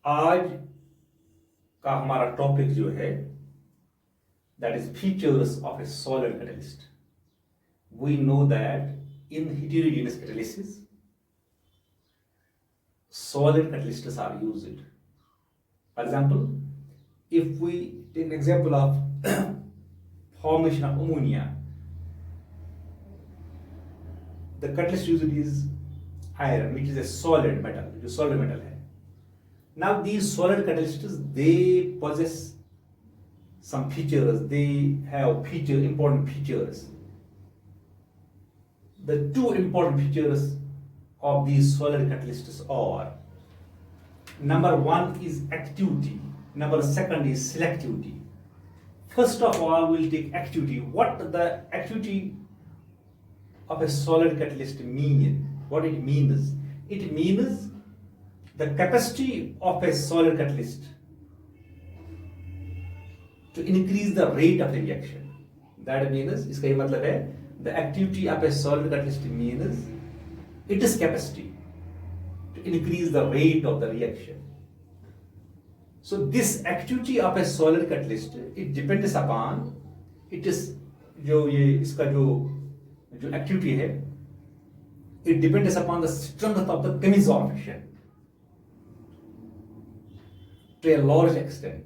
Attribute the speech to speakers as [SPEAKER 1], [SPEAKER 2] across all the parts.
[SPEAKER 1] आज का हमारा टॉपिक जो है that is features of a solid catalyst. We know that in heterogeneous catalysis, solid catalysts are used. For example, if we take an example of formation of ammonia, the catalyst used is iron, which is a solid metal, which is solid metal है. Now these solid catalysts, they possess some features, they have important features. The two important features of these solid catalysts are, number one is activity, number second is selectivity. First of all, we'll take activity. What the activity of a solid catalyst mean? What it means? It means the capacity of a solid catalyst to increase the rate of a reaction. That means, इसका ये मतलब है, the activity of a solid catalyst means its capacity to increase the rate of the reaction. So this activity of a solid catalyst, it depends upon it is जो ये इसका जो activity है, it depends upon the strength of the chemisorption to a large extent.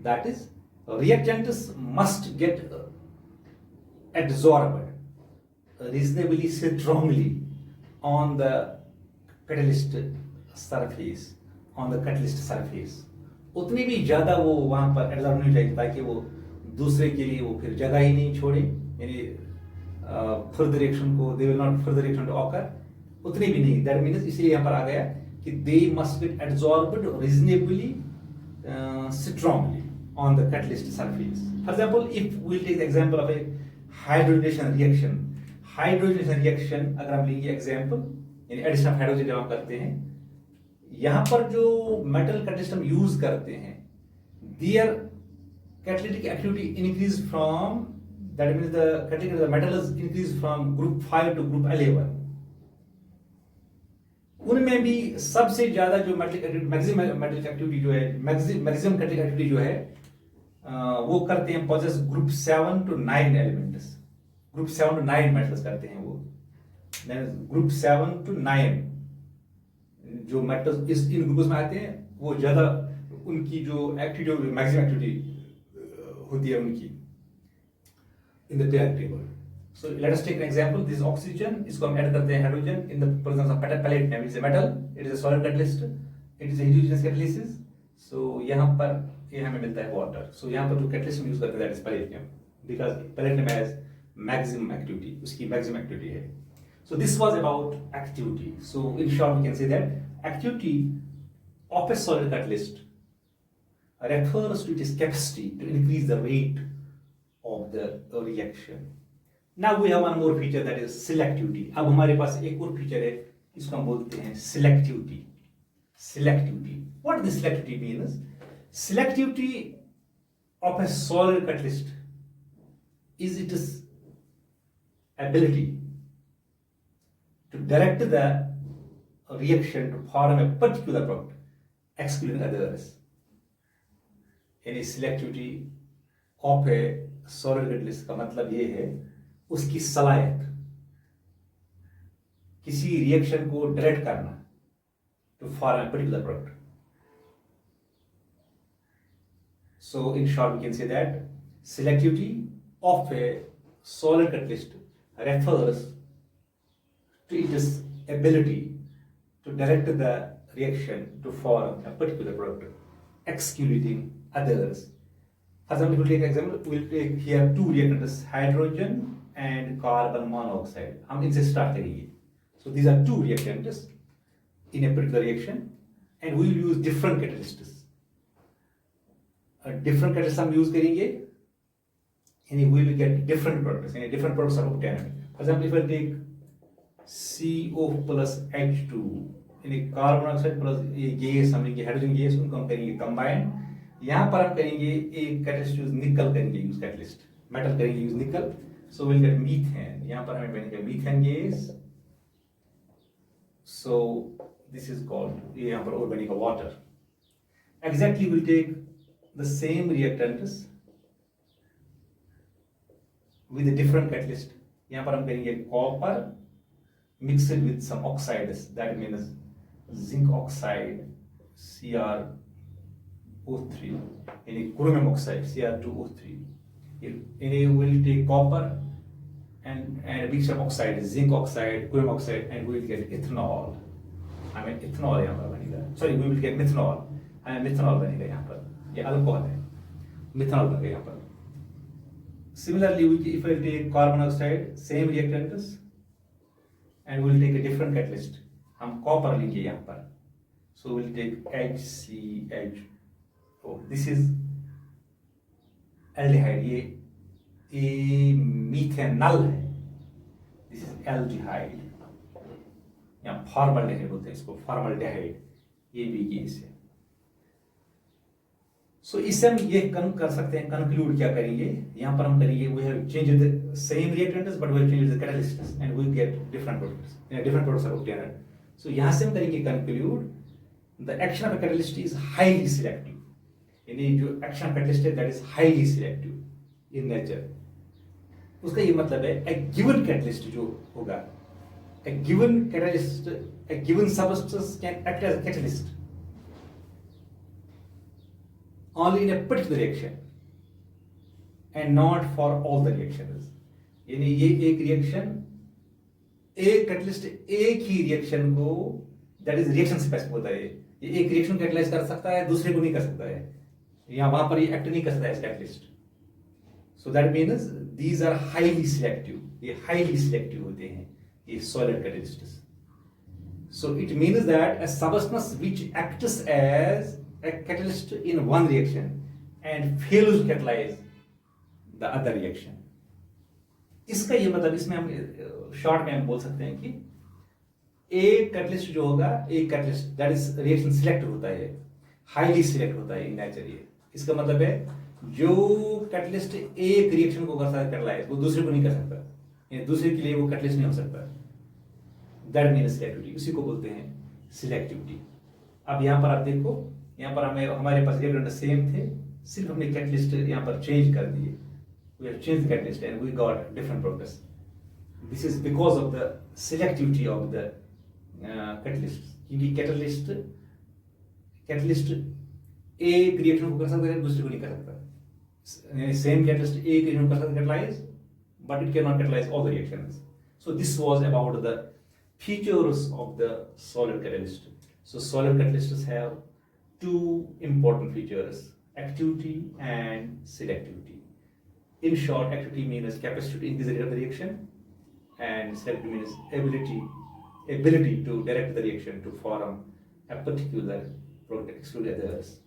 [SPEAKER 1] That is, reactants must get absorbed reasonably strongly on the catalyst surface, उतनी भी ज़्यादा वो वहाँ पर एब्जॉर्ब नहीं हो जाएगी ताकि वो दूसरे के लिए वो फिर जगह ही नहीं छोड़े, यानी फर्दर रिएक्शन को they will not further reaction to occur, उतनी भी नहीं. दैट मीन्स इसलिए यहाँ पर आ गया कि they must get absorbed reasonably strongly on the catalyst surface. For example, if we'll take the example of a hydrogenation reaction, अगर हम लेंगे एग्जाम्पल, यानी एडिशन ऑफ हाइड्रोजन जब हम करते हैं, यहाँ पर जो मेटल कैटलिस्ट हम यूज करते हैं, their catalytic activity increase from, that means the catalytic metal is increased from group 5 to group 11. उनमें भी सबसे ज्यादा जो मैक्सिमम मेटल एक्टिविटी जो है, मैक्सिमम कैटलिक एक्टिविटी जो है, वो करते हैं possess group 7 to 9 elements, group 7 to 9 metals करते हैं वो. ग्रुप 7 to 9 जो मेटल्स इन ग्रुप्स में आते हैं, वो ज्यादा उनकी जो एक्टिविटी, मैक्सिमम एक्टिविटी होती है उनकी in the periodic table. So let us take an example. This is oxygen. इसको हम ऐड करते हैं hydrogen in the presence of palladium. It is a metal. It is a solid catalyst. It is a heterogeneous catalysis. So यहाँ पर ये हमें मिलता है water. So यहाँ पर जो catalyst हम use करते हैं that is palladium, because palladium has maximum activity. उसकी maximum activity है. So this was about activity. So in short we can say that activity of a solid catalyst refers to its capacity to increase the rate of the reaction. Now we have one more feature, that is selectivity. अब हमारे पास एक और feature है, इसको हम बोलते हैं selectivity. What does selectivity means? Selectivity of a solid catalyst is its ability to direct the reaction to form a particular product, excluding others. यानी selectivity of a solid catalyst का मतलब ये है उसकी सलाहियत किसी रिएक्शन को डायरेक्ट करना to form a particular product. So in short we can say that selectivity of a solid catalyst refers to its ability to direct the reaction to form a particular product, excluding others. For example, we'll take example. We'll take here two reactants, hydrogen and carbon monoxide. हम इनसे start करेंगे. So these are two reactants in a particular reaction, and we will use different catalysts. Different catalysts हम use करेंगे, and we will get different products. And different products are obtained. For example, if I take CO plus H2, यानी carbon monoxide plus ये gas हम लेंगे, hydrogen gas, उनको हम करेंगे combine. यहाँ पर हम करेंगे एक कैटलिस्ट यूज निकल करेंगे, यूज कैटलिस्ट मेटल करेंगे यूज निकल. So will get methane. यहाँ पर हमें बनेगा methane gas. So this is called ये यहाँ पर और बनेगा water. Exactly we'll take the same reactants with a different catalyst. यहाँ पर हम करेंगे copper mixed with some oxides, that means zinc oxide CrO3 and chromium oxide Cr2O3. We will take copper and a mixture of oxides, zinc oxide, chromium oxide, and we will get ethanol. I mean ethanol यहाँ पर बनेगा. Sorry, we will get methanol. methanol बनेगा यहाँ पर. ये alcohol है. methanol बनेगा यहाँ पर. Similarly, if I take carbon dioxide, same reactants, and we will take a different catalyst. हम copper लेंगे यहाँ पर. So we will take HCH. Oh, this is aldehyde. ये methanol है. This is aldehyde. यहाँ formaldehyde बोलते हैं इसको, formaldehyde. ये भी केस है. So इससे हम ये कर सकते हैं, conclude क्या करेंगे? यहाँ पर हम करेंगे, we have changed the same reactants but we have changed the catalysts and we get different products. Different products are obtained. So यहाँ से हम करेंगे conclude the action of a catalyst is highly selective. यानी जो action of catalyst है that is highly selective in nature. उसका ये मतलब है a given catalyst जो होगा, a given catalyst, a given substance can act as a catalyst only in a particular reaction and not for all the reactions. यानी ये एक reaction, एक कैटलिस्ट एक ही रिएक्शन को, दैट इज रिएक्शन स्पेसिफिक होता है. ये एक रिएक्शन कैटलाइज कर सकता है, दूसरे को नहीं कर सकता है, या वहां पर ये एक्ट नहीं कर सकता है catalyst. So that means these are highly selective. ये हाईली सिलेक्टिव होते हैं ये solid catalysts. So it means that a substance which acts as a catalyst in one reaction and fails to catalyze the other reaction. इसका ये मतलब, इसमें हम short में हम बोल सकते हैं कि एक कैटलिस्ट जो होगा, एक catalyst that is reaction select होता है, हाईली सिलेक्ट होता है इन नेचर. ये इसका मतलब है जो कैटलिस्ट एक रिएक्शन को कर सकता है कैटलाइज, वो दूसरे को नहीं कर सकता, यानी दूसरे के लिए वो कैटलिस्ट नहीं हो सकता. दैट मीन्स सिलेक्टिविटी, उसी को बोलते हैं सिलेक्टिविटी. अब यहाँ पर आप देखो, यहाँ पर हमारे पास रिएक्टेंट सेम थे, सिर्फ हमने कैटलिस्ट यहाँ पर चेंज कर दिए. We have changed the catalyst and we got different products. This is because of the selectivity of the catalyst. क्योंकि कैटलिस्ट एक रिएक्शन को कर सकता है, दूसरे को नहीं कर सकता. सेम कैटलिस्ट एक रिएक्शन को कर सकता है catalyze, but it cannot catalyze all the reactions. So this was about the features of the solid catalyst. So solid catalysts have two important features: activity and selectivity. In short, activity means capacity to increase the rate of the reaction, and selectivity means ability to direct the reaction to form a particular product, exclude others.